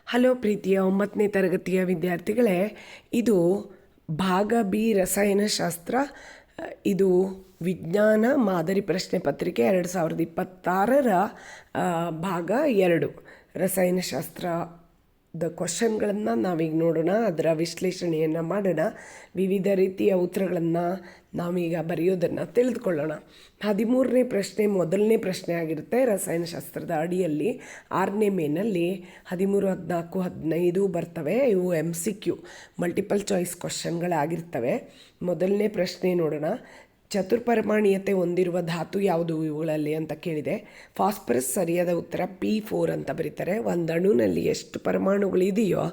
Hello ಪ್ರೀತಿಯ 9ನೇ ತರಗತಿಯ ವಿದ್ಯಾರ್ಥಿಗಳೇ, ಇದು ಭಾಗ ಬಿ ರಸಾಯನಶಾಸ್ತ್ರ. ಇದು ವಿಜ್ಞಾನ ಮಾದರಿ ಪ್ರಶ್ನೆ ಪತ್ರಿಕೆ 2026ರ ಭಾಗ 2 ರಸಾಯನಶಾಸ್ತ್ರದ ಕ್ವಶನ್ಗಳನ್ನು ನಾವೀಗ ನೋಡೋಣ. ಅದರ ವಿಶ್ಲೇಷಣೆಯನ್ನು ಮಾಡೋಣ. ವಿವಿಧ ರೀತಿಯ ಉತ್ತರಗಳನ್ನು ನಾವೀಗ ಬರೆಯೋದನ್ನು ತಿಳಿದುಕೊಳ್ಳೋಣ. 13ನೇ ಪ್ರಶ್ನೆ ಮೊದಲನೇ ಪ್ರಶ್ನೆ ಆಗಿರುತ್ತೆ ರಸಾಯನಶಾಸ್ತ್ರದ ಅಡಿಯಲ್ಲಿ. 6ನೇ ಮೇನಲ್ಲಿ 13, 14, 15 ಬರ್ತವೆ. ಇವು MCQ ಮಲ್ಟಿಪಲ್ ಚಾಯ್ಸ್ ಕ್ವಶನ್ಗಳಾಗಿರ್ತವೆ. ಮೊದಲನೇ ಪ್ರಶ್ನೆ ನೋಡೋಣ. ಚತುರ್ಪರಮಾಣೀಯತೆ ಹೊಂದಿರುವ ಧಾತು ಯಾವುದು ಇವುಗಳಲ್ಲಿ ಅಂತ ಕೇಳಿದೆ. ಫಾಸ್ಫರಸ್ ಸರಿಯಾದ ಉತ್ತರ P4 ಅಂತ ಬರೀತಾರೆ. ಒಂದು ಅಣುನಲ್ಲಿ ಎಷ್ಟು ಪರಮಾಣುಗಳಿದೆಯೋ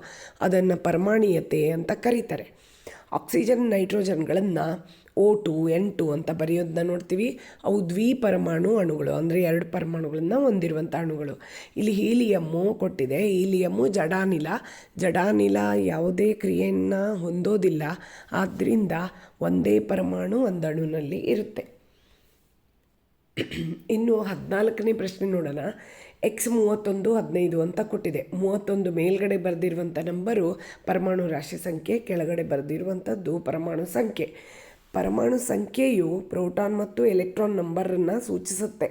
ಅದನ್ನು ಪರಮಾಣೀಯತೆ ಅಂತ ಕರೀತಾರೆ. ಆಕ್ಸಿಜನ್ ನೈಟ್ರೋಜನ್ಗಳನ್ನು O2 N2 ಅಂತ ಬರೆಯೋದನ್ನ ನೋಡ್ತೀವಿ. ಅವು ದ್ವಿಪರಮಾಣು ಅಣುಗಳು, ಅಂದರೆ 2 ಪರಮಾಣುಗಳನ್ನು ಹೊಂದಿರುವಂಥ ಅಣುಗಳು. ಇಲ್ಲಿ ಹೀಲಿಯಮ್ಮು ಕೊಟ್ಟಿದೆ. ಹೀಲಿಯಮ್ಮು ಜಡಾನಿಲ ಯಾವುದೇ ಕ್ರಿಯೆಯನ್ನು ಹೊಂದೋದಿಲ್ಲ. ಆದ್ದರಿಂದ ಒಂದೇ ಪರಮಾಣು ಒಂದು ಅಣುನಲ್ಲಿ ಇರುತ್ತೆ. ಇನ್ನು 14ನೇ ಪ್ರಶ್ನೆ ನೋಡೋಣ. X31, 15 ಅಂತ ಕೊಟ್ಟಿದೆ. 31 ಮೇಲ್ಗಡೆ ಬರೆದಿರುವಂಥ ನಂಬರು ಪರಮಾಣು ರಾಶಿ ಸಂಖ್ಯೆ, ಕೆಳಗಡೆ ಬರೆದಿರುವಂಥದ್ದು ಪರಮಾಣು ಸಂಖ್ಯೆ. ಪರಮಾಣು ಸಂಖ್ಯೆಯು ಪ್ರೋಟಾನ್ ಮತ್ತು ಎಲೆಕ್ಟ್ರಾನ್ ನಂಬರನ್ನು ಸೂಚಿಸುತ್ತೆ.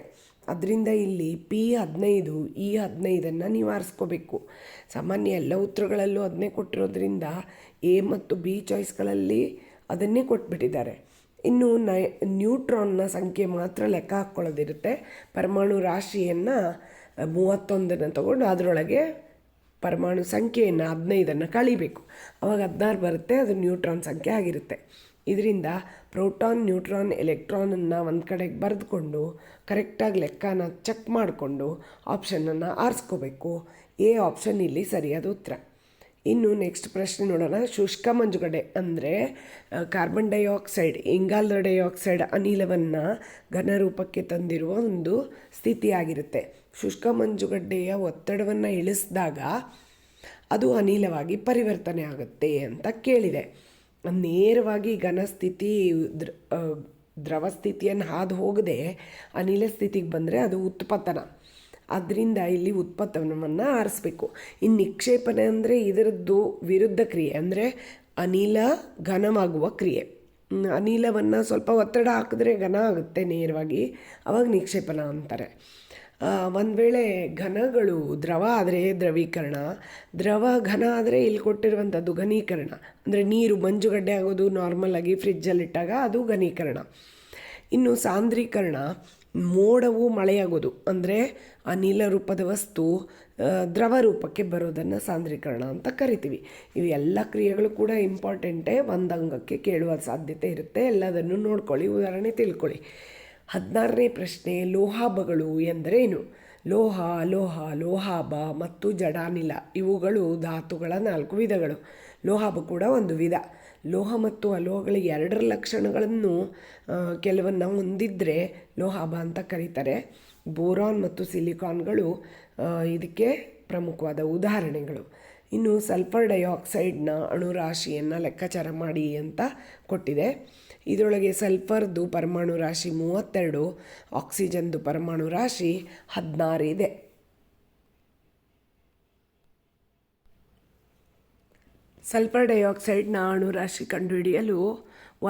ಅದರಿಂದ ಇಲ್ಲಿ P15, E15 ನೀವು ಆರಿಸ್ಕೋಬೇಕು. ಸಾಮಾನ್ಯ ಎಲ್ಲ ಉತ್ತರಗಳಲ್ಲೂ ಅದನ್ನೇ ಕೊಟ್ಟಿರೋದ್ರಿಂದ A ಮತ್ತು B ಚಾಯ್ಸ್ಗಳಲ್ಲಿ ಅದನ್ನೇ ಕೊಟ್ಬಿಟ್ಟಿದ್ದಾರೆ. ಇನ್ನು ನ್ಯೂಟ್ರಾನ್ನ ಸಂಖ್ಯೆ ಮಾತ್ರ ಲೆಕ್ಕ ಹಾಕ್ಕೊಳ್ಳೋದಿರುತ್ತೆ. ಪರಮಾಣು ರಾಶಿಯನ್ನು 31 ತಗೊಂಡು ಅದರೊಳಗೆ ಪರಮಾಣು ಸಂಖ್ಯೆಯನ್ನು 15 ಕಳಿಬೇಕು. ಅವಾಗ 16 ಬರುತ್ತೆ. ಅದು ನ್ಯೂಟ್ರಾನ್ ಸಂಖ್ಯೆ ಆಗಿರುತ್ತೆ. ಇದರಿಂದ ಪ್ರೋಟಾನ್, ನ್ಯೂಟ್ರಾನ್, ಎಲೆಕ್ಟ್ರಾನನ್ನು ಒಂದು ಕಡೆಗೆ ಬರೆದುಕೊಂಡು ಕರೆಕ್ಟಾಗಿ ಲೆಕ್ಕನ ಚೆಕ್ ಮಾಡಿಕೊಂಡು ಆಪ್ಷನನ್ನು ಆರಿಸ್ಕೋಬೇಕು. ಎ ಆಪ್ಷನ್ ಇಲ್ಲಿ ಸರಿಯಾದ ಉತ್ತರ. ಇನ್ನು ನೆಕ್ಸ್ಟ್ ಪ್ರಶ್ನೆ ನೋಡೋಣ. ಶುಷ್ಕ ಮಂಜುಗಡ್ಡೆ ಅಂದರೆ ಕಾರ್ಬನ್ ಡೈಆಕ್ಸೈಡ್, ಇಂಗಾಲದ ಡೈಆಕ್ಸೈಡ್ ಅನಿಲವನ್ನು ಘನರೂಪಕ್ಕೆ ತಂದಿರುವ ಒಂದು ಸ್ಥಿತಿಯಾಗಿರುತ್ತೆ. ಶುಷ್ಕ ಮಂಜುಗಡ್ಡೆಯ ಒತ್ತಡವನ್ನು ಇಳಿಸಿದಾಗ ಅದು ಅನಿಲವಾಗಿ ಪರಿವರ್ತನೆ ಆಗುತ್ತೆ ಅಂತ ಕೇಳಿದೆ. ನೇರವಾಗಿ ಘನ ಸ್ಥಿತಿ ದ್ರವ ಸ್ಥಿತಿಯನ್ನು ಹಾದು ಹೋಗದೆ ಅನಿಲ ಸ್ಥಿತಿಗೆ ಬಂದರೆ ಅದು ಉತ್ಪತನ. ಆದ್ದರಿಂದ ಇಲ್ಲಿ ಉತ್ಪನ್ನವನ್ನು ಆರಿಸ್ಬೇಕು. ಇನ್ನು ನಿಕ್ಷೇಪಣೆ ಅಂದರೆ ಇದರದ್ದು ವಿರುದ್ಧ ಕ್ರಿಯೆ, ಅಂದರೆ ಅನಿಲ ಘನವಾಗುವ ಕ್ರಿಯೆ. ಅನಿಲವನ್ನು ಸ್ವಲ್ಪ ಒತ್ತಡ ಹಾಕಿದ್ರೆ ಘನ ಆಗುತ್ತೆ ನೇರವಾಗಿ, ಅವಾಗ ನಿಕ್ಷೇಪಣ ಅಂತಾರೆ. ಒಂದು ವೇಳೆ ಘನಗಳು ದ್ರವ ಆದರೆ ದ್ರವೀಕರಣ, ದ್ರವ ಘನ ಆದರೆ ಇಲ್ಲಿ ಕೊಟ್ಟಿರುವಂಥದ್ದು ಘನೀಕರಣ. ಅಂದರೆ ನೀರು ಮಂಜುಗಡ್ಡೆ ಆಗೋದು ನಾರ್ಮಲಾಗಿ ಫ್ರಿಜ್ಜಲ್ಲಿಟ್ಟಾಗ ಅದು ಘನೀಕರಣ. ಇನ್ನು ಸಾಂದ್ರೀಕರಣ, ಮೋಡವು ಮಳೆಯಾಗೋದು, ಅಂದರೆ ಅನಿಲ ರೂಪದ ವಸ್ತು ದ್ರವ ರೂಪಕ್ಕೆ ಬರೋದನ್ನು ಸಾಂದ್ರೀಕರಣ ಅಂತ ಕರಿತೀವಿ. ಇವು ಎಲ್ಲ ಕ್ರಿಯೆಗಳು ಕೂಡ ಇಂಪಾರ್ಟೆಂಟೇ, ಒಂದು ಅಂಗಕ್ಕೆ ಕೇಳುವ ಸಾಧ್ಯತೆ ಇರುತ್ತೆ. ಎಲ್ಲದನ್ನು ನೋಡ್ಕೊಳ್ಳಿ, ಉದಾಹರಣೆ ತಿಳ್ಕೊಳ್ಳಿ. 16ನೇ ಪ್ರಶ್ನೆ. ಲೋಹಾಭಗಳು ಎಂದರೇನು? ಲೋಹಾಭ ಮತ್ತು ಜಡಾನಿಲ ಇವುಗಳು ಧಾತುಗಳ 4 ವಿಧಗಳು. ಲೋಹಾಭ ಕೂಡ ಒಂದು ವಿಧ. ಲೋಹ ಮತ್ತು ಅಲೋಹಗಳ 2 ಲಕ್ಷಣಗಳನ್ನು ಕೆಲವನ್ನು ಹೊಂದಿದ್ರೆ ಲೋಹಾಭ ಅಂತ ಕರೀತಾರೆ. ಬೋರಾನ್ ಮತ್ತು ಸಿಲಿಕಾನ್ಗಳು ಇದಕ್ಕೆ ಪ್ರಮುಖವಾದ ಉದಾಹರಣೆಗಳು. ಇನ್ನು ಸಲ್ಫರ್ ಡೈಆಕ್ಸೈಡ್ನ ಅಣುರಾಶಿಯನ್ನು ಲೆಕ್ಕಾಚಾರ ಮಾಡಿ ಅಂತ ಕೊಟ್ಟಿದೆ. ಇದರೊಳಗೆ ಸಲ್ಫರ್ದು ಪರಮಾಣು ರಾಶಿ 32, ಆಕ್ಸಿಜನ್ದು ಪರಮಾಣು ರಾಶಿ 16 ಇದೆ. ಸಲ್ಫರ್ ಡೈಆಕ್ಸೈಡ್ನ ಅಣುರಾಶಿ ಕಂಡುಹಿಡಿಯಲು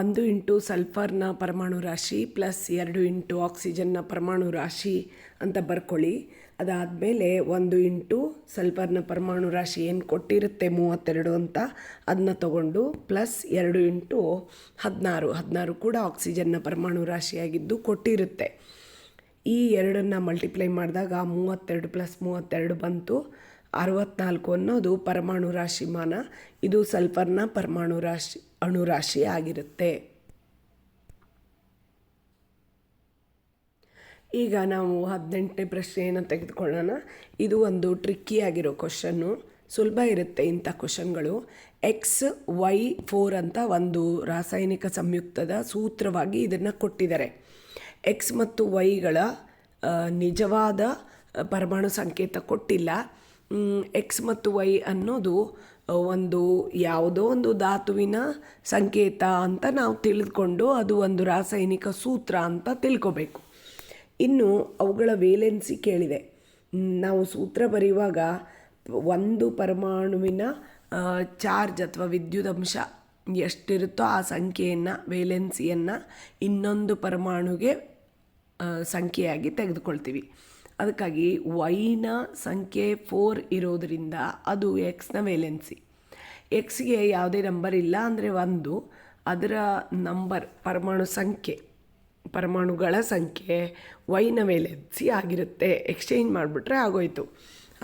1 ಇಂಟು ಸಲ್ಫರ್ನ ಪರಮಾಣು ರಾಶಿ ಪ್ಲಸ್ 2 ಇಂಟು ಆಕ್ಸಿಜನ್ನ ಪರಮಾಣು ರಾಶಿ ಅಂತ ಬರ್ಕೊಳ್ಳಿ. ಅದಾದಮೇಲೆ 1 ಇಂಟು ಸಲ್ಫರ್ನ ಪರಮಾಣು ರಾಶಿ ಏನು ಕೊಟ್ಟಿರುತ್ತೆ 32 ಅಂತ, ಅದನ್ನ ತಗೊಂಡು ಪ್ಲಸ್ 2 ಇಂಟು 16 ಕೂಡ ಆಕ್ಸಿಜನ್ನ ಪರಮಾಣು ರಾಶಿಯಾಗಿದ್ದು ಕೊಟ್ಟಿರುತ್ತೆ. ಈ ಎರಡನ್ನು ಮಲ್ಟಿಪ್ಲೈ ಮಾಡಿದಾಗ 32 ಪ್ಲಸ್ 32 ಬಂತು. 64 ಅನ್ನೋದು ಪರಮಾಣು ರಾಶಿಮಾನ. ಇದು ಸಲ್ಫರ್ನ ಪರಮಾಣು ಅಣುರಾಶಿ ಆಗಿರುತ್ತೆ. ಈಗ ನಾವು 18ನೇ ಪ್ರಶ್ನೆಯನ್ನು ತೆಗೆದುಕೊಳ್ಳೋಣ. ಇದು ಒಂದು ಟ್ರಿಕ್ಕಿಯಾಗಿರೋ ಕ್ವಶನ್ನು, ಸುಲಭ ಇರುತ್ತೆ ಇಂಥ ಕ್ವಶನ್ಗಳು. XY4 ಅಂತ ಒಂದು ರಾಸಾಯನಿಕ ಸಂಯುಕ್ತದ ಸೂತ್ರವಾಗಿ ಇದನ್ನು ಕೊಟ್ಟಿದ್ದಾರೆ. X ಮತ್ತು Yಗಳ ನಿಜವಾದ ಪರಮಾಣು ಸಂಕೇತ ಕೊಟ್ಟಿಲ್ಲ. X ಮತ್ತು Y ಅನ್ನೋದು ಯಾವುದೋ ಒಂದು ಧಾತುವಿನ ಸಂಕೇತ ಅಂತ ನಾವು ತಿಳಿದುಕೊಂಡು ಅದು ಒಂದು ರಾಸಾಯನಿಕ ಸೂತ್ರ ಅಂತ ತಿಳ್ಕೊಬೇಕು. ಇನ್ನು ಅವುಗಳ ವೇಲೆನ್ಸಿ ಕೇಳಿದೆ. ನಾವು ಸೂತ್ರ ಬರೆಯುವಾಗ ಒಂದು ಪರಮಾಣುವಿನ ಚಾರ್ಜ್ ಅಥವಾ ವಿದ್ಯುದಂಶ ಎಷ್ಟಿರುತ್ತೋ ಆ ಸಂಖ್ಯೆಯನ್ನು, ವೇಲೆನ್ಸಿಯನ್ನು ಇನ್ನೊಂದು ಪರಮಾಣುಗೆ ಸಂಖ್ಯೆಯಾಗಿ ತೆಗೆದುಕೊಳ್ತೀವಿ. ಅದಕ್ಕಾಗಿ ವೈನ ಸಂಖ್ಯೆ 4 ಇರೋದರಿಂದ ಅದು ಎಕ್ಸ್ನ ವೇಲೆನ್ಸಿ. ಎಕ್ಸ್ಗೆ ಯಾವುದೇ ನಂಬರ್ ಇಲ್ಲ ಅಂದರೆ 1, ಅದರ ನಂಬರ್ ಪರಮಾಣುಗಳ ಸಂಖ್ಯೆ ವೈನ ವೇಲೆನ್ಸಿ ಆಗಿರುತ್ತೆ. ಎಕ್ಸ್ಚೇಂಜ್ ಮಾಡಿಬಿಟ್ರೆ ಆಗೋಯ್ತು.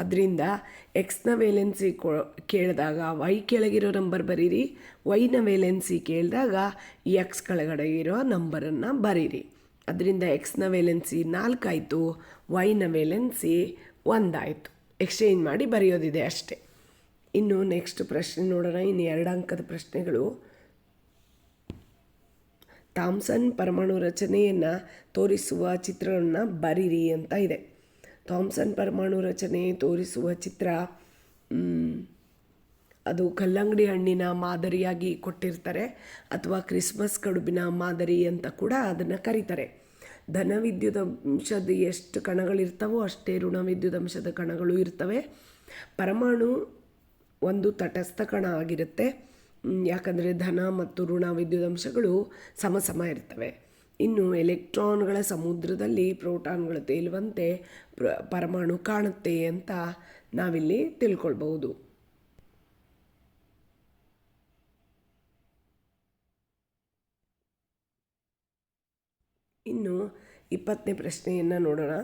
ಅದರಿಂದ ಎಕ್ಸ್ನ ವೇಲೆನ್ಸಿ ಕೇಳಿದಾಗ ವೈ ಕೆಳಗಿರೋ ನಂಬರ್ ಬರೀರಿ, ವೈನ ವೇಲೆನ್ಸಿ ಕೇಳಿದಾಗ ಎಕ್ಸ್ ಕೆಳಗಡೆ ಇರೋ ನಂಬರನ್ನು ಬರೀರಿ. ಅದರಿಂದ ಎಕ್ಸ್ನ ವೇಲೆನ್ಸಿ 4 ಆಯಿತು, ವೈನ ವೇಲೆನ್ಸಿ 1 ಆಯಿತು. ಎಕ್ಸ್ಚೇಂಜ್ ಮಾಡಿ ಬರೆಯೋದಿದೆ ಅಷ್ಟೇ. ಇನ್ನು ನೆಕ್ಸ್ಟ್ ಪ್ರಶ್ನೆ ನೋಡೋಣ. ಇನ್ನು 2 ಅಂಕದ ಪ್ರಶ್ನೆಗಳು. ಥಾಮ್ಸನ್ ಪರಮಾಣು ರಚನೆಯನ್ನು ತೋರಿಸುವ ಚಿತ್ರವನ್ನು ಬರೀರಿ ಅಂತ ಇದೆ. ಥಾಮ್ಸನ್ ಪರಮಾಣು ರಚನೆ ತೋರಿಸುವ ಚಿತ್ರ ಅದು ಕಲ್ಲಂಗಡಿ ಹಣ್ಣಿನ ಮಾದರಿಯಾಗಿ ಕೊಟ್ಟಿರ್ತಾರೆ, ಅಥವಾ ಕ್ರಿಸ್ಮಸ್ ಕಡುಬಿನ ಮಾದರಿ ಅಂತ ಕೂಡ ಅದನ್ನು ಕರೀತಾರೆ. ಧನ ವಿದ್ಯುದಂಶದ ಎಷ್ಟು ಕಣಗಳಿರ್ತವೋ ಅಷ್ಟೇ ಋಣ ವಿದ್ಯುದಂಶದ ಕಣಗಳು ಇರ್ತವೆ. ಪರಮಾಣು ಒಂದು ತಟಸ್ಥ ಕಣ ಆಗಿರುತ್ತೆ, ಯಾಕಂದರೆ ಧನ ಮತ್ತು ಋಣ ವಿದ್ಯುದಂಶಗಳು ಸಮ ಇರ್ತವೆ. ಇನ್ನು ಎಲೆಕ್ಟ್ರಾನ್ಗಳ ಸಮುದ್ರದಲ್ಲಿ ಪ್ರೋಟಾನ್ಗಳು ತೇಲುವಂತೆ ಪರಮಾಣು ಕಾಣುತ್ತೆ ಅಂತ ನಾವಿಲ್ಲಿ ತಿಳ್ಕೊಳ್ಬಹುದು. ಇನ್ನು 20ನೇ ಪ್ರಶ್ನೆಯನ್ನು ನೋಡೋಣ.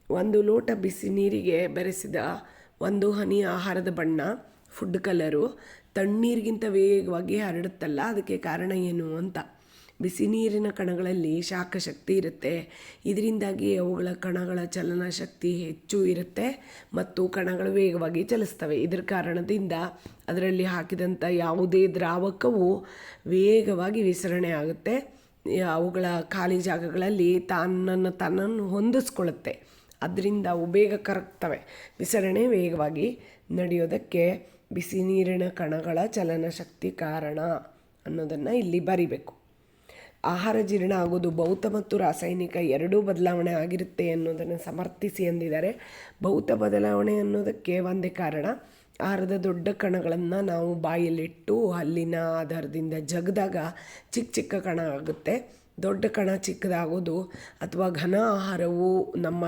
ಒಂದು ಲೋಟ ಬಿಸಿ ನೀರಿಗೆ ಬೆರೆಸಿದ 1 ಹನಿ ಆಹಾರದ ಬಣ್ಣ, ಫುಡ್ ಕಲರು ತಣ್ಣೀರಿಗಿಂತ ವೇಗವಾಗಿ ಹರಡುತ್ತಲ್ಲ, ಅದಕ್ಕೆ ಕಾರಣ ಏನು ಅಂತ. ಬಿಸಿ ನೀರಿನ ಕಣಗಳಲ್ಲಿ ಶಾಖ ಶಕ್ತಿ ಇರುತ್ತೆ. ಇದರಿಂದಾಗಿ ಅವುಗಳ ಕಣಗಳ ಚಲನ ಶಕ್ತಿ ಹೆಚ್ಚು ಇರುತ್ತೆ ಮತ್ತು ಕಣಗಳು ವೇಗವಾಗಿ ಚಲಿಸ್ತವೆ. ಇದರ ಕಾರಣದಿಂದ ಅದರಲ್ಲಿ ಹಾಕಿದಂಥ ಯಾವುದೇ ದ್ರಾವಕವು ವೇಗವಾಗಿ ವಿಸರಣೆ ಆಗುತ್ತೆ. ಅವುಗಳ ಖಾಲಿ ಜಾಗಗಳಲ್ಲಿ ತನ್ನನ್ನು ಹೊಂದಿಸ್ಕೊಳ್ಳುತ್ತೆ. ಅದರಿಂದ ಅವು ಬೇಗ ಕರಗ್ತವೆ. ವಿಸರಣೆ ವೇಗವಾಗಿ ನಡೆಯೋದಕ್ಕೆ ಬಿಸಿ ನೀರಿನ ಕಣಗಳ ಚಲನಶಕ್ತಿ ಕಾರಣ ಅನ್ನೋದನ್ನು ಇಲ್ಲಿ ಬರಿಬೇಕು. ಆಹಾರ ಜೀರ್ಣ ಆಗೋದು ಭೌತ ಮತ್ತು ರಾಸಾಯನಿಕ ಎರಡೂ ಬದಲಾವಣೆ ಆಗಿರುತ್ತೆ ಅನ್ನೋದನ್ನು ಸಮರ್ಥಿಸಿ ಎಂದಿದ್ದಾರೆ. ಭೌತ ಬದಲಾವಣೆ ಅನ್ನೋದಕ್ಕೆ ಒಂದೇ ಕಾರಣ. ಆಹಾರದ ದೊಡ್ಡ ಕಣಗಳನ್ನು ನಾವು ಬಾಯಲ್ಲಿಟ್ಟು ಹಲ್ಲಿನ ಆಧಾರದಿಂದ ಜಗದಾಗ ಚಿಕ್ಕ ಕಣ ಆಗುತ್ತೆ. ದೊಡ್ಡ ಕಣ ಚಿಕ್ಕದಾಗೋದು ಅಥವಾ ಘನ ಆಹಾರವು ನಮ್ಮ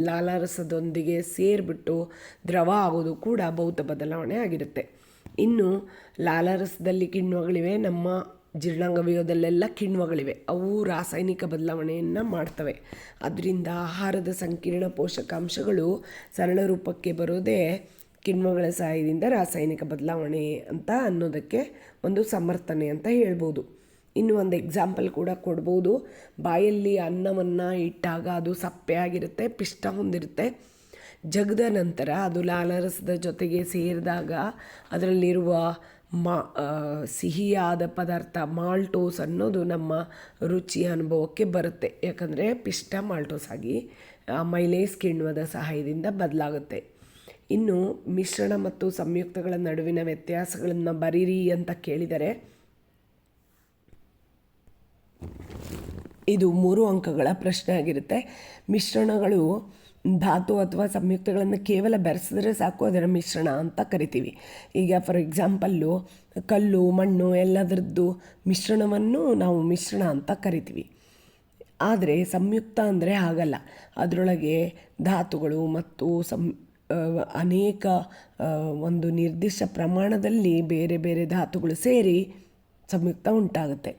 ಲಾಲಾರಸದೊಂದಿಗೆ ಸೇರಿಬಿಟ್ಟು ದ್ರವ ಆಗೋದು ಕೂಡ ಭೌತ ಬದಲಾವಣೆ ಆಗಿರುತ್ತೆ. ಇನ್ನು ಲಾಲಾರಸದಲ್ಲಿ ಕಿಣ್ವಗಳಿವೆ, ನಮ್ಮ ಜೀರ್ಣಾಂಗವ್ಯೂಹದಲ್ಲೆಲ್ಲ ಕಿಣ್ವಗಳಿವೆ. ಅವು ರಾಸಾಯನಿಕ ಬದಲಾವಣೆಯನ್ನು ಮಾಡ್ತವೆ. ಅದರಿಂದ ಆಹಾರದ ಸಂಕೀರ್ಣ ಪೋಷಕಾಂಶಗಳು ಸರಳ ರೂಪಕ್ಕೆ ಬರೋದೇ ಕಿಣ್ವಗಳ ಸಹಾಯದಿಂದ ರಾಸಾಯನಿಕ ಬದಲಾವಣೆ ಅಂತ ಅನ್ನೋದಕ್ಕೆ ಒಂದು ಸಮರ್ಥನೆ ಅಂತ ಹೇಳ್ಬೋದು. ಇನ್ನು ಒಂದು ಎಕ್ಸಾಂಪಲ್ ಕೂಡ ಕೊಡ್ಬೋದು. ಬಾಯಲ್ಲಿ ಅನ್ನವನ್ನು ಇಟ್ಟಾಗ ಅದು ಸಪ್ಪೆ ಆಗಿರುತ್ತೆ, ಪಿಷ್ಟ ಹೊಂದಿರುತ್ತೆ. ಜಗದ ನಂತರ ಅದು ಲಾಲಾರಸದ ಜೊತೆಗೆ ಸೇರಿದಾಗ ಅದರಲ್ಲಿರುವ ಸಿಹಿಯಾದ ಪದಾರ್ಥ ಮಾಲ್ಟೋಸ್ ಅನ್ನೋದು ನಮ್ಮ ರುಚಿಯ ಅನುಭವಕ್ಕೆ ಬರುತ್ತೆ. ಯಾಕಂದರೆ ಪಿಷ್ಟ ಮಾಲ್ಟೋಸ್ ಆಗಿ ಮೈಲೇಸ್ ಕಿಣ್ವದ ಸಹಾಯದಿಂದ ಬದಲಾಗುತ್ತೆ. ಇನ್ನು ಮಿಶ್ರಣ ಮತ್ತು ಸಂಯುಕ್ತಗಳ ನಡುವಿನ ವ್ಯತ್ಯಾಸಗಳನ್ನು ಬರೀರಿ ಅಂತ ಕೇಳಿದರೆ ಇದು 3 ಅಂಕಗಳ ಪ್ರಶ್ನೆ ಆಗಿರುತ್ತೆ. ಮಿಶ್ರಣಗಳು ಧಾತು ಅಥವಾ ಸಂಯುಕ್ತಗಳನ್ನು ಕೇವಲ ಬೆರೆಸಿದ್ರೆ ಸಾಕು, ಅದರ ಮಿಶ್ರಣ ಅಂತ ಕರಿತೀವಿ. ಈಗ ಫಾರ್ ಎಕ್ಸಾಂಪಲ್ಲು ಕಲ್ಲು, ಮಣ್ಣು ಎಲ್ಲದರದ್ದು ಮಿಶ್ರಣವನ್ನು ನಾವು ಮಿಶ್ರಣ ಅಂತ ಕರಿತೀವಿ. ಆದರೆ ಸಂಯುಕ್ತ ಅಂದರೆ ಹಾಗಲ್ಲ. ಅದರೊಳಗೆ ಧಾತುಗಳು ಮತ್ತು ಅನೇಕ ಒಂದು ನಿರ್ದಿಷ್ಟ ಪ್ರಮಾಣದಲ್ಲಿ ಬೇರೆ ಬೇರೆ ಧಾತುಗಳು ಸೇರಿ ಸಂಯುಕ್ತ ಉಂಟಾಗುತ್ತೆ.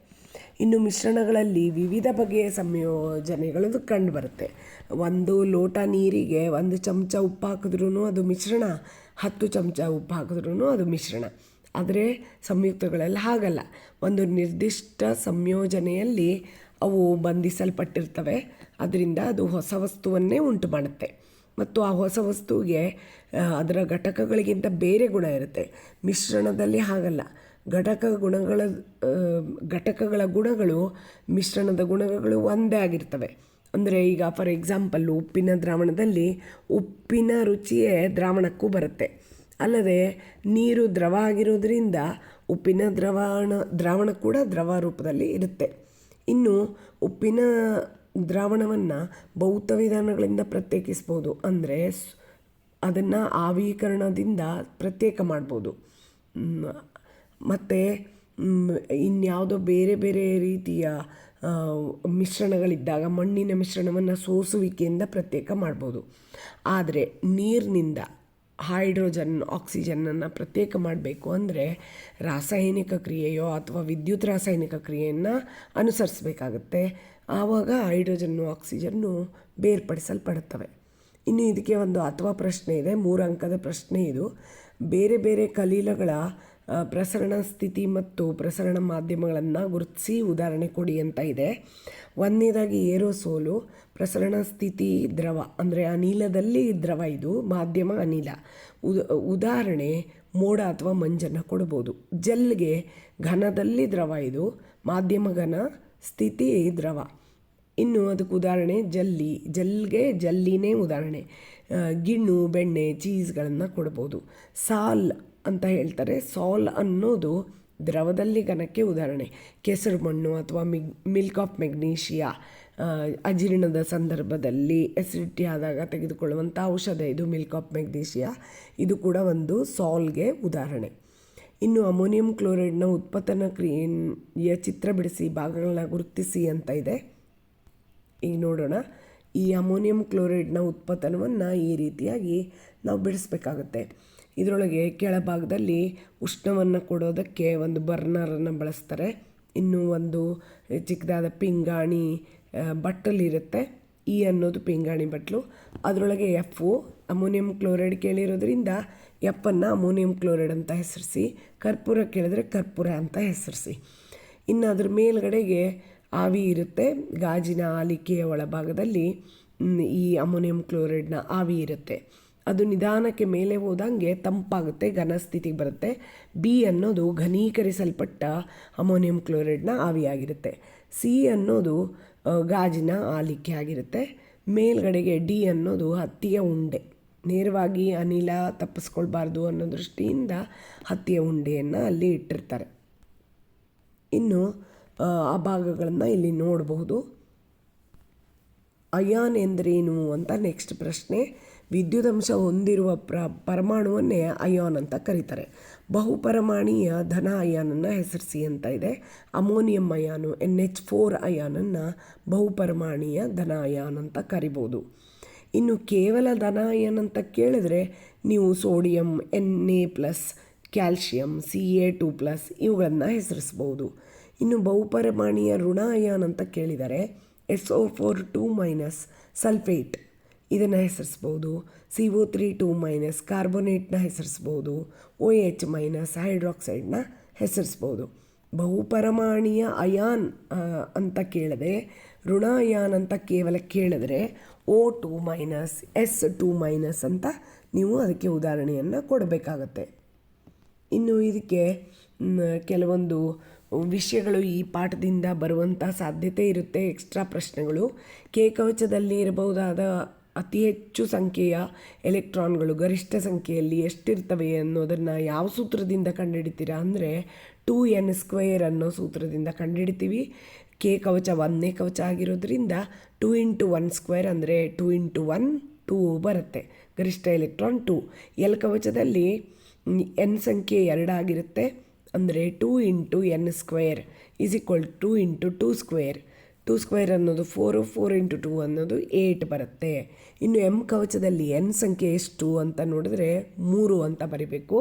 ಇನ್ನು ಮಿಶ್ರಣಗಳಲ್ಲಿ ವಿವಿಧ ಬಗೆಯ ಸಂಯೋಜನೆಗಳು ಕಂಡುಬರುತ್ತೆ. 1 ಲೋಟ ನೀರಿಗೆ 1 ಚಮಚ ಉಪ್ಪು ಹಾಕಿದ್ರೂ ಅದು ಮಿಶ್ರಣ, 10 ಚಮಚ ಉಪ್ಪು ಹಾಕಿದ್ರೂ ಅದು ಮಿಶ್ರಣ. ಆದರೆ ಸಂಯುಕ್ತಗಳಲ್ಲಿ ಹಾಗಲ್ಲ. ಒಂದು ನಿರ್ದಿಷ್ಟ ಸಂಯೋಜನೆಯಲ್ಲಿ ಅವು ಬಂಧಿಸಲ್ಪಟ್ಟಿರ್ತವೆ. ಅದರಿಂದ ಅದು ಹೊಸ ವಸ್ತುವನ್ನೇ ಉಂಟು ಮಾಡುತ್ತೆ ಮತ್ತು ಆ ಹೊಸ ವಸ್ತುವಿಗೆ ಅದರ ಘಟಕಗಳಿಗಿಂತ ಬೇರೆ ಗುಣ ಇರುತ್ತೆ. ಮಿಶ್ರಣದಲ್ಲಿ ಹಾಗಲ್ಲ. ಘಟಕಗಳ ಗುಣಗಳು ಮಿಶ್ರಣದ ಗುಣಗಳು ಒಂದೇ ಆಗಿರ್ತವೆ. ಅಂದರೆ ಈಗ ಫಾರ್ ಎಕ್ಸಾಂಪಲ್ ಉಪ್ಪಿನ ದ್ರಾವಣದಲ್ಲಿ ಉಪ್ಪಿನ ರುಚಿಯೇ ದ್ರಾವಣಕ್ಕೂ ಬರುತ್ತೆ. ಅಲ್ಲದೆ ನೀರು ದ್ರವ ಆಗಿರೋದ್ರಿಂದ ಉಪ್ಪಿನ ದ್ರಾವಣ ಕೂಡ ದ್ರವ ರೂಪದಲ್ಲಿ ಇರುತ್ತೆ. ಇನ್ನು ಉಪ್ಪಿನ ದ್ರಾವಣವನ್ನು ಭೌತ ವಿಧಾನಗಳಿಂದ ಪ್ರತ್ಯೇಕಿಸ್ಬೋದು. ಅಂದರೆ ಅದನ್ನು ಆವೀಕರಣದಿಂದ ಪ್ರತ್ಯೇಕ ಮಾಡ್ಬೋದು. ಮತ್ತು ಇನ್ಯಾವುದೋ ಬೇರೆ ಬೇರೆ ರೀತಿಯ ಮಿಶ್ರಣಗಳಿದ್ದಾಗ ಮಣ್ಣಿನ ಮಿಶ್ರಣವನ್ನು ಸೋಸುವಿಕೆಯಿಂದ ಪ್ರತ್ಯೇಕ ಮಾಡ್ಬೋದು. ಆದರೆ ನೀರಿನಿಂದ ಹೈಡ್ರೋಜನ್ ಆಕ್ಸಿಜನ್ನನ್ನು ಪ್ರತ್ಯೇಕ ಮಾಡಬೇಕು ಅಂದರೆ ರಾಸಾಯನಿಕ ಕ್ರಿಯೆಯೋ ಅಥವಾ ವಿದ್ಯುತ್ ರಾಸಾಯನಿಕ ಕ್ರಿಯೆಯನ್ನು ಅನುಸರಿಸಬೇಕಾಗತ್ತೆ. ಆವಾಗ ಹೈಡ್ರೋಜನ್ನು ಆಕ್ಸಿಜನ್ನು ಬೇರ್ಪಡಿಸಲ್ಪಡುತ್ತವೆ. ಇನ್ನು ಇದಕ್ಕೆ ಒಂದು ಅಥವಾ ಪ್ರಶ್ನೆ ಇದೆ, 3 ಅಂಕದ ಪ್ರಶ್ನೆ ಇದು. ಬೇರೆ ಬೇರೆ ಕಲೀಲಗಳ ಪ್ರಸರಣ ಸ್ಥಿತಿ ಮತ್ತು ಪ್ರಸರಣ ಮಾಧ್ಯಮಗಳನ್ನು ಗುರುತಿಸಿ ಉದಾಹರಣೆ ಕೊಡಿ ಅಂತ ಇದೆ. ಒಂದನೇದಾಗಿ ಏರೋಸೋಲು, ಪ್ರಸರಣ ಸ್ಥಿತಿ ದ್ರವ ಅಂದರೆ ಅನಿಲದಲ್ಲಿ ದ್ರವ, ಇದು ಮಾಧ್ಯಮ ಅನಿಲ. ಉದಾಹರಣೆ ಮೋಡ ಅಥವಾ ಮಂಜನ್ನು ಕೊಡ್ಬೋದು. ಜಲ್ಗೆ ಘನದಲ್ಲಿ ದ್ರವ, ಇದು ಮಾಧ್ಯಮ ಘನ, ಸ್ಥಿತಿ ದ್ರವ. ಇನ್ನು ಅದಕ್ಕೆ ಉದಾಹರಣೆ ಜಲ್ಗೆ ಜಲ್ಲಿನೇ ಉದಾಹರಣೆ. ಗಿಣ್ಣು, ಬೆಣ್ಣೆ, ಚೀಸ್ಗಳನ್ನು ಕೊಡ್ಬೋದು. ಸಾಲ್ ಅಂತ ಹೇಳ್ತಾರೆ. ಸಾಲ್ ಅನ್ನೋದು ದ್ರವದಲ್ಲಿ ಘನಕ್ಕೆ ಉದಾಹರಣೆ. ಕೆಸರು ಮಣ್ಣು ಅಥವಾ ಮಿಲ್ಕ್ ಆಫ್ ಮೆಗ್ನೀಷಿಯಾ, ಅಜೀರ್ಣದ ಸಂದರ್ಭದಲ್ಲಿ ಎಸಿಡಿಟಿ ಆದಾಗ ತೆಗೆದುಕೊಳ್ಳುವಂಥ ಔಷಧ ಇದು ಮಿಲ್ಕ್ ಆಫ್ ಮೆಗ್ನೀಷಿಯಾ. ಇದು ಕೂಡ ಒಂದು ಸಾಲ್ಗೆ ಉದಾಹರಣೆ. ಇನ್ನು ಅಮೋನಿಯಂ ಕ್ಲೋರೈಡ್ನ ಉತ್ಪನ್ನ ಕ್ರಿಯೆಯ ಚಿತ್ರ ಬಿಡಿಸಿ ಭಾಗಗಳನ್ನ ಗುರುತಿಸಿ ಅಂತ ಇದೆ. ಈಗ ನೋಡೋಣ. ಈ ಅಮೋನಿಯಂ ಕ್ಲೋರೈಡ್ನ ಉತ್ಪನ್ನವನ್ನು ಈ ರೀತಿಯಾಗಿ ನಾವು ಬಿಡಿಸ್ಬೇಕಾಗತ್ತೆ. ಇದರೊಳಗೆ ಕೆಳಭಾಗದಲ್ಲಿ ಉಷ್ಣವನ್ನು ಕೊಡೋದಕ್ಕೆ ಒಂದು ಬರ್ನರನ್ನು ಬಳಸ್ತಾರೆ. ಇನ್ನು ಒಂದು ಚಿಕ್ಕದಾದ ಪಿಂಗಾಣಿ ಬಟ್ಟಲಿರುತ್ತೆ. ಇ ಅನ್ನೋದು ಪಿಂಗಾಣಿ ಬಟ್ಲು. ಅದರೊಳಗೆ ಎಫ್, ಅಮೋನಿಯಂ ಕ್ಲೋರೈಡ್ ಕೇಳಿರೋದ್ರಿಂದ ಎಫನ್ನು ಅಮೋನಿಯಂ ಕ್ಲೋರೈಡ್ ಅಂತ ಹೆಸರಿಸಿ, ಕರ್ಪೂರ ಕೇಳಿದ್ರೆ ಕರ್ಪೂರ ಅಂತ ಹೆಸರಿಸಿ. ಇನ್ನು ಅದ್ರ ಮೇಲ್ಗಡೆಗೆ ಆವಿ ಇರುತ್ತೆ. ಗಾಜಿನ ಆಲಿಕೆಯ ಒಳಭಾಗದಲ್ಲಿ ಈ ಅಮೋನಿಯಂ ಕ್ಲೋರೈಡ್ನ ಆವಿ ಇರುತ್ತೆ. ಅದು ನಿಧಾನಕ್ಕೆ ಮೇಲೆ ಹೋದಂಗೆ ತಂಪಾಗುತ್ತೆ, ಘನ ಸ್ಥಿತಿಗೆ ಬರುತ್ತೆ. ಬಿ ಅನ್ನೋದು ಘನೀಕರಿಸಲ್ಪಟ್ಟ ಅಮೋನಿಯಂ ಕ್ಲೋರೈಡ್ನ ಆವಿಯಾಗಿರುತ್ತೆ. ಸಿ ಅನ್ನೋದು ಗಾಜಿನ ಆಲಿಕೆ ಆಗಿರುತ್ತೆ. ಮೇಲ್ಗಡೆಗೆ ಡಿ ಅನ್ನೋದು ಹತ್ತಿಯ ಉಂಡೆ. ನೇರವಾಗಿ ಅನಿಲ ತಪ್ಪಿಸ್ಕೊಳ್ಬಾರ್ದು ಅನ್ನೋ ದೃಷ್ಟಿಯಿಂದ ಹತ್ತಿಯ ಉಂಡೆಯನ್ನು ಅಲ್ಲಿ ಇಟ್ಟಿರ್ತಾರೆ. ಇನ್ನು ಆ ಭಾಗಗಳನ್ನು ಇಲ್ಲಿ ನೋಡಬಹುದು. ಅಯಾನ್ ಎಂದರೇನು ಅಂತ ನೆಕ್ಸ್ಟ್ ಪ್ರಶ್ನೆ. ವಿದ್ಯುದಂಶ ಹೊಂದಿರುವ ಪರಮಾಣುವನ್ನೇ ಅಯಾನ್ ಅಂತ ಕರೀತಾರೆ. ಬಹುಪರಮಾಣೀಯ ಧನ ಅಯಾನನ್ನು ಹೆಸರಿಸಿ ಅಂತ ಇದೆ. ಅಮೋನಿಯಂ ಅಯಾನು NH4 ಅಯಾನನ್ನು ಬಹುಪರಮಾಣೀಯ ಧನ ಅಯಾನ್ ಅಂತ ಕರಿಬೋದು. ಇನ್ನು ಕೇವಲ ಧನ ಅಯಾನ್ ಅಂತ ಕೇಳಿದ್ರೆ ನೀವು ಸೋಡಿಯಂ Na+, ಕ್ಯಾಲ್ಶಿಯಂ Ca2+, ಇವುಗಳನ್ನು ಹೆಸರಿಸ್ಬೋದು. ಇನ್ನು ಬಹುಪರಮಾಣೀಯ ಋಣ ಅಯಾನ್ ಅಂತ ಕೇಳಿದರೆ SO4 ಸಲ್ಫೇಟ್, ಇದನ್ನು ಹೆಸರಿಸ್ಬೋದು. CO3 ಕಾರ್ಬೋನೇಟ್ನ ಹೆಸರಿಸ್ಬೋದು. OH- ಹೈಡ್ರಾಕ್ಸೈಡ್ನ ಹೆಸರಿಸ್ಬೋದು. ಬಹುಪರಮಾಣೀಯ ಅಯಾನ್ ಅಂತ ಕೇಳದೆ ಋಣ ಅಯಾನ್ ಅಂತ ಕೇವಲ ಕೇಳಿದ್ರೆ O2- S2- ಅಂತ ನೀವು ಅದಕ್ಕೆ ಉದಾಹರಣೆಯನ್ನು ಕೊಡಬೇಕಾಗತ್ತೆ. ಇನ್ನು ಇದಕ್ಕೆ ಕೆಲವೊಂದು ವಿಷಯಗಳು ಈ ಪಾಠದಿಂದ ಬರುವಂಥ ಸಾಧ್ಯತೆ ಇರುತ್ತೆ. ಎಕ್ಸ್ಟ್ರಾ ಪ್ರಶ್ನೆಗಳು. ಕವಚದಲ್ಲಿ ಇರಬಹುದಾದ ಅತಿ ಹೆಚ್ಚು ಸಂಖ್ಯೆಯ ಎಲೆಕ್ಟ್ರಾನ್ಗಳು ಗರಿಷ್ಠ ಸಂಖ್ಯೆಯಲ್ಲಿ ಎಷ್ಟಿರ್ತವೆ ಅನ್ನೋದನ್ನು ಯಾವ ಸೂತ್ರದಿಂದ ಕಂಡುಹಿಡಿತೀರಾ ಅಂದರೆ 2n² ಅನ್ನೋ ಸೂತ್ರದಿಂದ ಕಂಡುಹಿಡಿತೀವಿ. ಕವಚ 1ನೇ ಕವಚ ಆಗಿರೋದ್ರಿಂದ 2 × 1² ಅಂದರೆ 2 × 1 2 ಬರುತ್ತೆ. ಗರಿಷ್ಠ ಎಲೆಕ್ಟ್ರಾನ್ 2. ಎಲ್ ಕವಚದಲ್ಲಿ n ಸಂಖ್ಯೆ 2 ಆಗಿರುತ್ತೆ. ಅಂದರೆ 2 × n² = 2 × 2². 2² ಅನ್ನೋದು 4, 4 × 2 ಅನ್ನೋದು 8 ಬರುತ್ತೆ. ಇನ್ನು ಎಮ್ ಕವಚದಲ್ಲಿ n ಸಂಖ್ಯೆ ಎಷ್ಟು ಅಂತ ನೋಡಿದ್ರೆ 3 ಅಂತ ಬರೀಬೇಕು.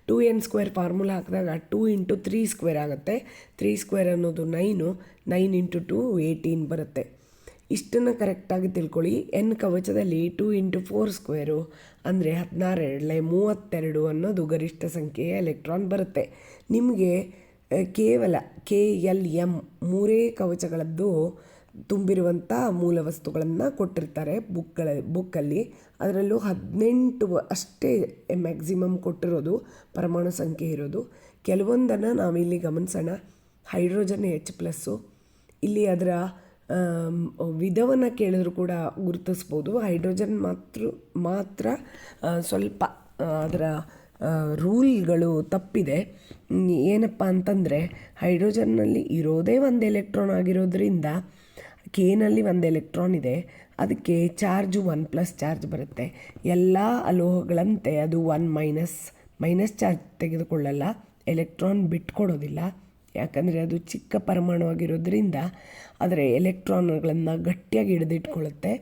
2n² ಫಾರ್ಮುಲಾ ಹಾಕಿದಾಗ 2 × 3² ಆಗುತ್ತೆ. 3² ಅನ್ನೋದು 9, 9 × 2 18 ಬರುತ್ತೆ. ಇಷ್ಟನ್ನು ಕರೆಕ್ಟಾಗಿ ತಿಳ್ಕೊಳ್ಳಿ. ಎನ್ ಕವಚದಲ್ಲಿ 2 × 4² ಅಂದರೆ 16 32 ಅನ್ನೋದು ಗರಿಷ್ಠ ಸಂಖ್ಯೆಯ ಎಲೆಕ್ಟ್ರಾನ್ ಬರುತ್ತೆ. ನಿಮಗೆ ಕೇವಲ KLM 3 ಕವಚಗಳದ್ದು ತುಂಬಿರುವಂಥ ಮೂಲ ವಸ್ತುಗಳನ್ನು ಕೊಟ್ಟಿರ್ತಾರೆ ಬುಕ್ಕಲ್ಲಿ. ಅದರಲ್ಲೂ 18 ಅಷ್ಟೇ ಮ್ಯಾಕ್ಸಿಮಮ್ ಕೊಟ್ಟಿರೋದು ಪರಮಾಣು ಸಂಖ್ಯೆ ಇರೋದು. ಕೆಲವೊಂದನ್ನು ನಾವಿಲ್ಲಿ ಗಮನಿಸೋಣ. ಹೈಡ್ರೋಜನ್ H+, ಇಲ್ಲಿ ಅದರ ವಿಧವನ್ನು ಕೇಳಿದ್ರು ಕೂಡ ಗುರುತಿಸ್ಬೋದು. ಹೈಡ್ರೋಜನ್ ಮಾತ್ರ ಸ್ವಲ್ಪ ಅದರ ರೂಲ್ಗಳು ತಪ್ಪಿದೆ. ಏನಪ್ಪ ಅಂತಂದರೆ ಹೈಡ್ರೋಜನ್ನಲ್ಲಿ ಇರೋದೇ ಒಂದು ಎಲೆಕ್ಟ್ರಾನ್ ಆಗಿರೋದ್ರಿಂದ ಕೆನಲ್ಲಿ ಒಂದು ಎಲೆಕ್ಟ್ರಾನ್ ಇದೆ, ಅದಕ್ಕೆ ಚಾರ್ಜು 1+ ಚಾರ್ಜ್ ಬರುತ್ತೆ. ಎಲ್ಲ ಅಲೋಹಗಳಂತೆ ಅದು 1- ಮೈನಸ್ ಚಾರ್ಜ್ ತೆಗೆದುಕೊಳ್ಳಲ್ಲ, ಎಲೆಕ್ಟ್ರಾನ್ ಬಿಟ್ಕೊಡೋದಿಲ್ಲ. ಯಾಕಂದರೆ ಅದು ಚಿಕ್ಕ ಪರಮಾಣುವಾಗಿರೋದ್ರಿಂದ ಅದರ ಎಲೆಕ್ಟ್ರಾನ್ಗಳನ್ನು ಗಟ್ಟಿಯಾಗಿ ಹಿಡಿದಿಟ್ಕೊಳ್ಳುತ್ತೆ.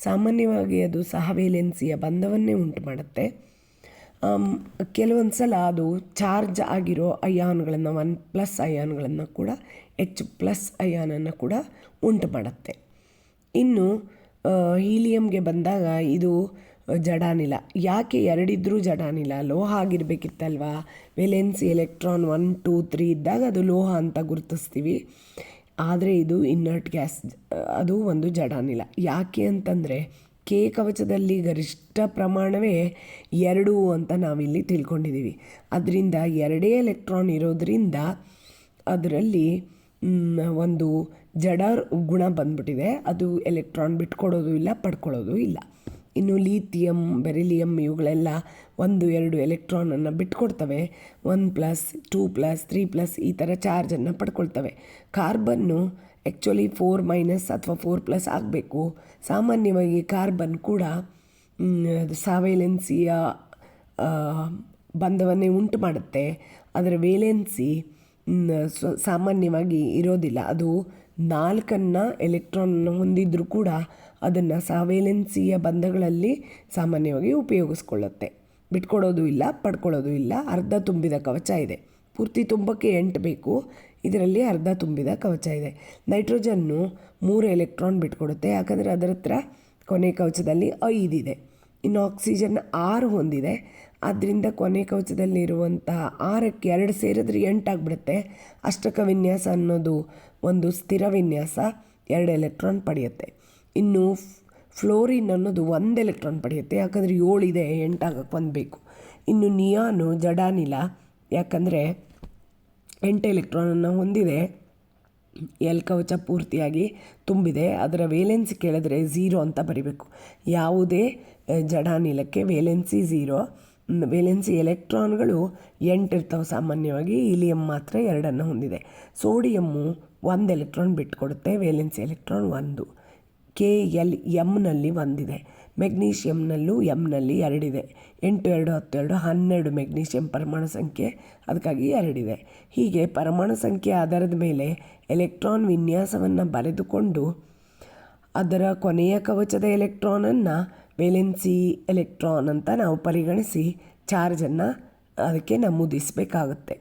ಸಾಮಾನ್ಯವಾಗಿ ಅದು ಸಹವೇಲೆನ್ಸಿಯ ಬಂಧವನ್ನೇ ಉಂಟು ಮಾಡುತ್ತೆ. ಕೆಲವೊಂದು ಸಲ ಅದು ಚಾರ್ಜ್ ಆಗಿರೋ ಅಯಾನ್ಗಳನ್ನು 1+ ಅಯಾನ್ಗಳನ್ನು ಕೂಡ H+ ಅಯಾನನ್ನು ಕೂಡ ಉಂಟು ಮಾಡುತ್ತೆ. ಇನ್ನು ಹೀಲಿಯಂಗೆ ಬಂದಾಗ ಇದು ಜಡಾನಿಲ. ಯಾಕೆ ಎರಡಿದ್ರೂ ಜಡಾನಿಲ? ಲೋಹ ಆಗಿರಬೇಕಿತ್ತಲ್ವಾ. ವೇಲೆನ್ಸಿ ಎಲೆಕ್ಟ್ರಾನ್ 1, 2, 3 ಇದ್ದಾಗ ಅದು ಲೋಹ ಅಂತ ಗುರುತಿಸ್ತೀವಿ. ಆದರೆ ಇದು ಇನ್ನರ್ಟ್ ಗ್ಯಾಸ್, ಅದು ಒಂದು ಜಡಾನಿಲ. ಯಾಕೆ ಅಂತಂದರೆ ಕೆ ಕವಚದಲ್ಲಿ ಗರಿಷ್ಠ ಪ್ರಮಾಣವೇ 2 ಅಂತ ನಾವಿಲ್ಲಿ ತಿಳ್ಕೊಂಡಿದ್ದೀವಿ. ಅದರಿಂದ 2 ಎಲೆಕ್ಟ್ರಾನ್ ಇರೋದರಿಂದ ಅದರಲ್ಲಿ ಒಂದು ಜಡ ಗುಣ ಬಂದ್ಬಿಟ್ಟಿದೆ. ಅದು ಎಲೆಕ್ಟ್ರಾನ್ ಬಿಟ್ಕೊಡೋದು ಇಲ್ಲ, ಪಡ್ಕೊಳ್ಳೋದು ಇಲ್ಲ. ಇನ್ನು ಲೀಥಿಯಂ, ಬೆರಿಲಿಯಂ ಇವುಗಳೆಲ್ಲ 1, 2 ಎಲೆಕ್ಟ್ರಾನನ್ನು ಬಿಟ್ಕೊಡ್ತವೆ. 1+, 2+, 3+ ಈ ಥರ ಚಾರ್ಜನ್ನು ಪಡ್ಕೊಳ್ತವೆ. ಕಾರ್ಬನ್ನು ಆ್ಯಕ್ಚುಲಿ 4- ಅಥವಾ 4+ ಆಗಬೇಕು. ಸಾಮಾನ್ಯವಾಗಿ ಕಾರ್ಬನ್ ಕೂಡ ಸವೇಲೆನ್ಸಿಯ ಬಂಧವನ್ನೇ ಉಂಟು ಮಾಡುತ್ತೆ. ಅದರ ವೇಲೆನ್ಸಿ ಸಾಮಾನ್ಯವಾಗಿ ಇರೋದಿಲ್ಲ. ಅದು 4 ಎಲೆಕ್ಟ್ರಾನನ್ನು ಹೊಂದಿದ್ರೂ ಕೂಡ ಅದನ್ನು ಸವೇಲೆನ್ಸಿಯ ಬಂಧಗಳಲ್ಲಿ ಸಾಮಾನ್ಯವಾಗಿ ಉಪಯೋಗಿಸ್ಕೊಳ್ಳುತ್ತೆ. ಬಿಟ್ಕೊಡೋದು ಇಲ್ಲ, ಪಡ್ಕೊಳ್ಳೋದು ಇಲ್ಲ. ಅರ್ಧ ತುಂಬಿದ ಕವಚ ಇದೆ. ಪೂರ್ತಿ ತುಂಬಕ್ಕೆ 8 ಬೇಕು, ಇದರಲ್ಲಿ ಅರ್ಧ ತುಂಬಿದ ಕವಚ ಇದೆ. ನೈಟ್ರೋಜನ್ನು 3 ಎಲೆಕ್ಟ್ರಾನ್ ಬಿಟ್ಕೊಡುತ್ತೆ, ಯಾಕಂದರೆ ಅದರ ಹತ್ರ ಕೊನೆ ಕವಚದಲ್ಲಿ 5 ಇದೆ. ಇನ್ನು ಆಕ್ಸಿಜನ್ 6 ಹೊಂದಿದೆ. ಆದ್ದರಿಂದ ಕೊನೆ ಕವಚದಲ್ಲಿರುವಂಥ 6ಕ್ಕೆ 2 ಸೇರಿದ್ರೆ 8 ಆಗಿಬಿಡುತ್ತೆ. ಅಷ್ಟಕ ವಿನ್ಯಾಸ ಅನ್ನೋದು ಒಂದು ಸ್ಥಿರ ವಿನ್ಯಾಸ, 2 ಎಲೆಕ್ಟ್ರಾನ್ ಪಡೆಯುತ್ತೆ. ಇನ್ನು ಫ್ಲೋರಿನ್ ಅನ್ನೋದು 1 ಎಲೆಕ್ಟ್ರಾನ್ ಪಡೆಯುತ್ತೆ, ಯಾಕಂದರೆ 7 ಇದೆ, 8 ಆಗಕ್ಕೆ 1 ಬೇಕು. ಇನ್ನು ನಿಯಾನು ಜಡಾನಿಲ, ಯಾಕಂದರೆ 8 ಎಲೆಕ್ಟ್ರಾನನ್ನು ಹೊಂದಿದೆ. ಎಲ್ ಕವಚ ಪೂರ್ತಿಯಾಗಿ ತುಂಬಿದೆ. ಅದರ ವೇಲೆನ್ಸಿ ಕೇಳಿದ್ರೆ 0 ಅಂತ ಬರಿಬೇಕು. ಯಾವುದೇ ಜಡಾನಿಲಕ್ಕೆ ವೇಲೆನ್ಸಿ 0. ವೇಲೆನ್ಸಿ ಎಲೆಕ್ಟ್ರಾನ್ಗಳು 8 ಇರ್ತಾವೆ ಸಾಮಾನ್ಯವಾಗಿ. ಹೀಲಿಯಂ ಮಾತ್ರ 2 ಹೊಂದಿದೆ. ಸೋಡಿಯಮ್ಮು 1 ಎಲೆಕ್ಟ್ರಾನ್ ಬಿಟ್ಕೊಡುತ್ತೆ, ವೇಲೆನ್ಸಿ ಎಲೆಕ್ಟ್ರಾನ್ 1. KL ಎಮ್ನಲ್ಲಿ 1 ಇದೆ. ಮೆಗ್ನೀಷಿಯಮ್ನಲ್ಲೂ ಎಮ್ನಲ್ಲಿ 2 ಇದೆ. 8, 2, 12, 12 ಮೆಗ್ನೀಷಿಯಂ ಪರಮಾಣು ಸಂಖ್ಯೆ, ಅದಕ್ಕಾಗಿ 2 ಇದೆ. ಹೀಗೆ ಪರಮಾಣು ಸಂಖ್ಯೆ ಆಧಾರದ ಮೇಲೆ ಎಲೆಕ್ಟ್ರಾನ್ ವಿನ್ಯಾಸವನ್ನು ಬರೆದುಕೊಂಡು ಅದರ ಕೊನೆಯ ಕವಚದ ಎಲೆಕ್ಟ್ರಾನನ್ನು ವೇಲೆನ್ಸಿ ಎಲೆಕ್ಟ್ರಾನ್ ಅಂತ ನಾವು ಪರಿಗಣಿಸಿ ಚಾರ್ಜನ್ನು ಅದಕ್ಕೆ ನಮೂದಿಸಬೇಕಾಗುತ್ತೆ.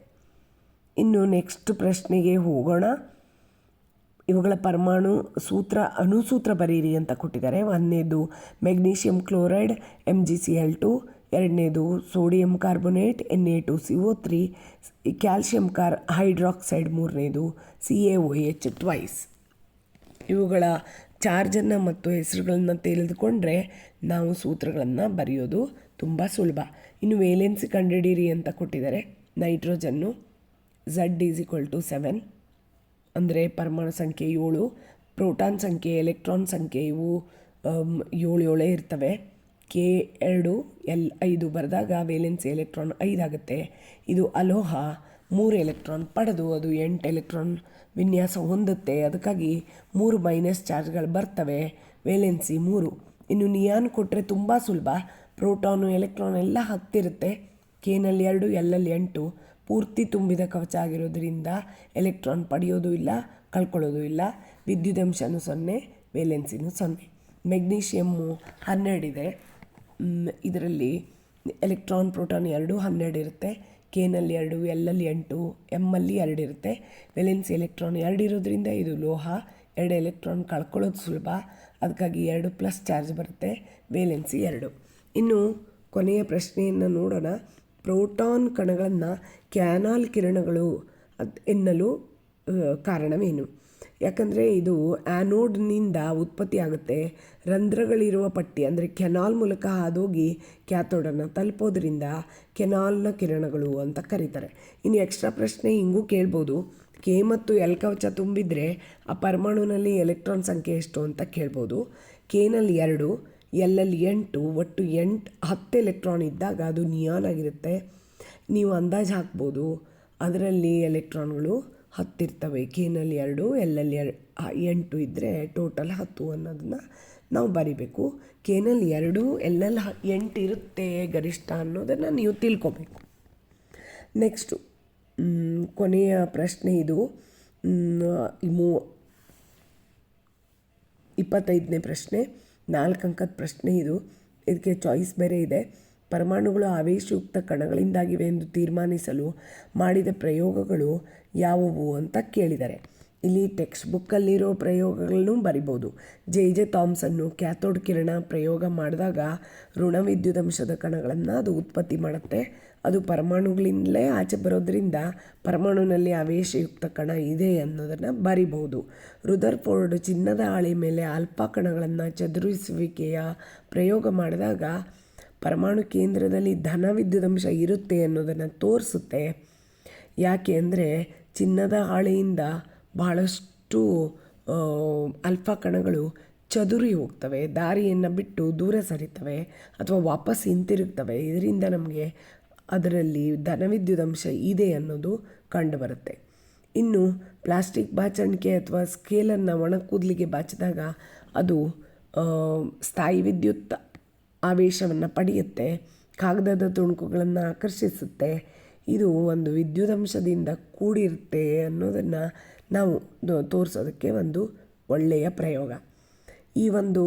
ಇನ್ನು ನೆಕ್ಸ್ಟ್ ಪ್ರಶ್ನೆಗೆ ಹೋಗೋಣ. ಇವುಗಳ ಪರಮಾಣು ಸೂತ್ರ, ಅಣುಸೂತ್ರ ಬರೀರಿ ಅಂತ ಕೊಟ್ಟಿದ್ದಾರೆ. 1ನೇದು ಮೆಗ್ನೀಷಿಯಂ ಕ್ಲೋರೈಡ್ MgCl2, 2ನೇದು sodium carbonate Na2CO3, calcium hydroxide 3ನೇದು CaOH ಟ್ವೈಸ್. ಇವುಗಳ ಚಾರ್ಜನ್ನು ಮತ್ತು ಹೆಸರುಗಳನ್ನು ತಿಳಿದುಕೊಂಡ್ರೆ ನಾವು ಸೂತ್ರಗಳನ್ನು ಬರೆಯೋದು ತುಂಬ ಸುಲಭ. ಇನ್ನು ವೇಲೆನ್ಸಿ ಕಂಡುಹಿಡೀರಿ ಅಂತ ಕೊಟ್ಟಿದ್ದಾರೆ. ನೈಟ್ರೋಜನ್ನು Z=7 ಅಂದರೆ ಪರಮಾಣು ಸಂಖ್ಯೆ 7, ಪ್ರೋಟಾನ್ ಸಂಖ್ಯೆ, ಎಲೆಕ್ಟ್ರಾನ್ ಸಂಖ್ಯೆ ಇವು 7 ಇರ್ತವೆ. K2 L5 ಬರೆದಾಗ ವೇಲೆನ್ಸಿ ಎಲೆಕ್ಟ್ರಾನ್ 5 ಆಗುತ್ತೆ. ಇದು ಅಲೋಹ 3 ಎಲೆಕ್ಟ್ರಾನ್ ಪಡೆದು ಅದು 8 ಎಲೆಕ್ಟ್ರಾನ್ ವಿನ್ಯಾಸ ಹೊಂದುತ್ತೆ. ಅದಕ್ಕಾಗಿ 3- ಚಾರ್ಜ್ಗಳು ಬರ್ತವೆ, ವೇಲೆನ್ಸಿ 3. ಇನ್ನು ನಿಯಾನ್ ಕೊಟ್ಟರೆ ತುಂಬ ಸುಲಭ. ಪ್ರೋಟಾನು ಎಲೆಕ್ಟ್ರಾನ್ ಎಲ್ಲ ಹತ್ತಿರುತ್ತೆ. Kನಲ್ಲಿ 2, Lಲ್ಲಿ 8, ಪೂರ್ತಿ ತುಂಬಿದ ಕವಚ ಆಗಿರೋದ್ರಿಂದ ಎಲೆಕ್ಟ್ರಾನ್ ಪಡೆಯೋದು ಇಲ್ಲ, ಕಳ್ಕೊಳ್ಳೋದು ಇಲ್ಲ. ವಿದ್ಯುದಂಶನೂ 0, ವೇಲೆನ್ಸಿನೂ 0. ಮೆಗ್ನೀಷಿಯಮ್ಮು 12 ಇದೆ. ಇದರಲ್ಲಿ ಎಲೆಕ್ಟ್ರಾನ್ ಪ್ರೋಟಾನ್ 2 12 ಇರುತ್ತೆ. Kನಲ್ಲಿ 2, Lಲ್ಲಿ 8, ಎಮ್ಮಲ್ಲಿ 2 ಇರುತ್ತೆ. ವೇಲೆನ್ಸಿ ಎಲೆಕ್ಟ್ರಾನ್ 2 ಇರೋದ್ರಿಂದ ಇದು ಲೋಹ, 2 ಎಲೆಕ್ಟ್ರಾನ್ ಕಳ್ಕೊಳ್ಳೋದು ಸುಲಭ. ಅದಕ್ಕಾಗಿ 2+ ಚಾರ್ಜ್ ಬರುತ್ತೆ, ವೇಲೆನ್ಸಿ 2. ಇನ್ನು ಕೊನೆಯ ಪ್ರಶ್ನೆಯನ್ನು ನೋಡೋಣ. ಪ್ರೋಟಾನ್ ಕಣಗಳನ್ನು ಕ್ಯಾನಾಲ್ ಕಿರಣಗಳು ಎನ್ನಲು ಕಾರಣವೇನು? ಯಾಕಂದರೆ ಇದು ಆ್ಯನೋಡ್ನಿಂದ ಉತ್ಪತ್ತಿ ಆಗುತ್ತೆ. ರಂಧ್ರಗಳಿರುವ ಪಟ್ಟಿ ಅಂದರೆ ಕೆನಾಲ್ ಮೂಲಕ ಹಾದೋಗಿ ಕ್ಯಾಥೋಡನ್ನು ತಲುಪೋದ್ರಿಂದ ಕೆನಾಲ್ನ ಕಿರಣಗಳು ಅಂತ ಕರೀತಾರೆ. ಇನ್ನು ಎಕ್ಸ್ಟ್ರಾ ಪ್ರಶ್ನೆ ಹಿಂಗೂ ಕೇಳ್ಬೋದು. K ಮತ್ತು L ಕವಚ ತುಂಬಿದರೆ ಆ ಪರಮಾಣುವಿನಲ್ಲಿ ಎಲೆಕ್ಟ್ರಾನ್ ಸಂಖ್ಯೆ ಎಷ್ಟು ಅಂತ ಕೇಳ್ಬೋದು. Kನಲ್ಲಿ 2, Lಲ್ಲಿ 8, ಒಟ್ಟು 10 ಎಲೆಕ್ಟ್ರಾನ್ ಇದ್ದಾಗ ಅದು ನಿಯಾನ್ ಆಗಿರುತ್ತೆ. ನೀವು ಅಂದಾಜು ಹಾಕ್ಬೋದು ಅದರಲ್ಲಿ ಎಲೆಕ್ಟ್ರಾನ್ಗಳು 10 ಇರ್ತವೆ. ಕೆನಲ್ಲಿ 2, ಎಲ್ಲಲ್ಲಿ 8 ಇದ್ದರೆ ಟೋಟಲ್ 10 ಅನ್ನೋದನ್ನು ನಾವು ಬರಿಬೇಕು. ಕೆನಲ್ಲಿ 2, ಎಲ್ಲಲ್ಲಿ 8 ಇರುತ್ತೆ ಗರಿಷ್ಠ ಅನ್ನೋದನ್ನು ನೀವು ತಿಳ್ಕೊಬೇಕು. ನೆಕ್ಸ್ಟು ಕೊನೆಯ ಪ್ರಶ್ನೆ ಇದು 25ನೇ ಪ್ರಶ್ನೆ, 4 ಅಂಕದ ಪ್ರಶ್ನೆ ಇದು. ಇದಕ್ಕೆ ಚಾಯ್ಸ್ ಬೇರೆ ಇದೆ. ಪರಮಾಣುಗಳು ಆವೇಶಯುಕ್ತ ಕಣಗಳಿಂದಾಗಿವೆ ಎಂದು ತೀರ್ಮಾನಿಸಲು ಮಾಡಿದ ಪ್ರಯೋಗಗಳು ಯಾವುವು ಅಂತ ಕೇಳಿದ್ದಾರೆ. ಇಲ್ಲಿ ಟೆಕ್ಸ್ಟ್ ಬುಕ್ಕಲ್ಲಿರೋ ಪ್ರಯೋಗಗಳನ್ನು ಬರಿಬೋದು. ಜೆ ಥಾಮ್ಸನ್ನು ಕ್ಯಾಥೋಡ್ ಕಿರಣ ಪ್ರಯೋಗ ಮಾಡಿದಾಗ ಋಣ ವಿದ್ಯುದಂಶದ ಕಣಗಳನ್ನು ಅದು ಉತ್ಪತ್ತಿ ಮಾಡುತ್ತೆ. ಅದು ಪರಮಾಣುಗಳಿಂದಲೇ ಆಚೆ ಬರೋದ್ರಿಂದ ಪರಮಾಣುವಿನಲ್ಲಿ ಆವೇಶಯುಕ್ತ ಕಣ ಇದೆ ಅನ್ನೋದನ್ನು ಬರಿಬೋದು. ರುದರ್ಫೋರ್ಡ್ ಚಿನ್ನದ ಹಾಳೆ ಮೇಲೆ ಆಲ್ಫಾ ಕಣಗಳನ್ನು ಚದುರಿಸುವಿಕೆಯ ಪ್ರಯೋಗ ಮಾಡಿದಾಗ ಪರಮಾಣು ಕೇಂದ್ರದಲ್ಲಿ ಧನ ವಿದ್ಯುದಂಶ ಇರುತ್ತೆ ಅನ್ನೋದನ್ನು ತೋರಿಸುತ್ತೆ. ಯಾಕೆ ಅಂದರೆ ಚಿನ್ನದ ಹಾಳೆಯಿಂದ ಬಹಳಷ್ಟು ಆಲ್ಫಾ ಕಣಗಳು ಚದುರಿ ಹೋಗ್ತವೆ, ದಾರಿಯನ್ನು ಬಿಟ್ಟು ದೂರ ಸರಿತವೆ ಅಥವಾ ವಾಪಸ್ ಹಿಂತಿರುಗ್ತವೆ. ಇದರಿಂದ ನಮಗೆ ಅದರಲ್ಲಿ ಧನವಿದ್ಯುದಂಶ ಇದೆ ಅನ್ನೋದು ಕಂಡುಬರುತ್ತೆ. ಇನ್ನು ಪ್ಲಾಸ್ಟಿಕ್ ಬಾಚಣಿಕೆ ಅಥವಾ ಸ್ಕೇಲನ್ನು ಒಣ ಕೂದಲಿಗೆ ಬಾಚಿದಾಗ ಅದು ಸ್ಥಾಯಿ ವಿದ್ಯುತ್ ಆವೇಶವನ್ನು ಪಡೆಯುತ್ತೆ, ಕಾಗದದ ತುಣುಕುಗಳನ್ನು ಆಕರ್ಷಿಸುತ್ತೆ. ಇದು ಒಂದು ವಿದ್ಯುದಂಶದಿಂದ ಕೂಡಿರುತ್ತೆ ಅನ್ನೋದನ್ನು ನಾವು ತೋರಿಸೋದಕ್ಕೆ ಒಂದು ಒಳ್ಳೆಯ ಪ್ರಯೋಗ. ಈ ಒಂದು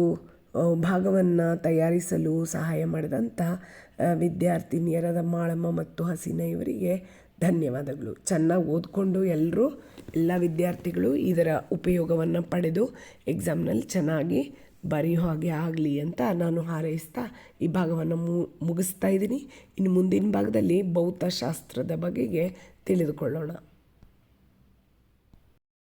ಭಾಗವನ್ನು ತಯಾರಿಸಲು ಸಹಾಯ ಮಾಡಿದಂಥ ವಿದ್ಯಾರ್ಥಿನಿಯರಾದ ಮಾಳಮ್ಮ ಮತ್ತು ಹಸೀನಾ ಇವರಿಗೆ ಧನ್ಯವಾದಗಳು. ಚೆನ್ನಾಗಿ ಓದಿಕೊಂಡು ಎಲ್ಲ ವಿದ್ಯಾರ್ಥಿಗಳು ಇದರ ಉಪಯೋಗವನ್ನು ಪಡೆದು ಎಕ್ಸಾಮ್ನಲ್ಲಿ ಚೆನ್ನಾಗಿ ಬರೆಯೋ ಹಾಗೆ ಆಗಲಿ ಅಂತ ನಾನು ಹಾರೈಸ್ತಾ ಈ ಭಾಗವನ್ನು ಮುಗಿಸ್ತಾ ಇದ್ದೀನಿ. ಇನ್ನು ಮುಂದಿನ ಭಾಗದಲ್ಲಿ ಭೌತಶಾಸ್ತ್ರದ ಬಗೆಗೆ ತಿಳಿದುಕೊಳ್ಳೋಣ.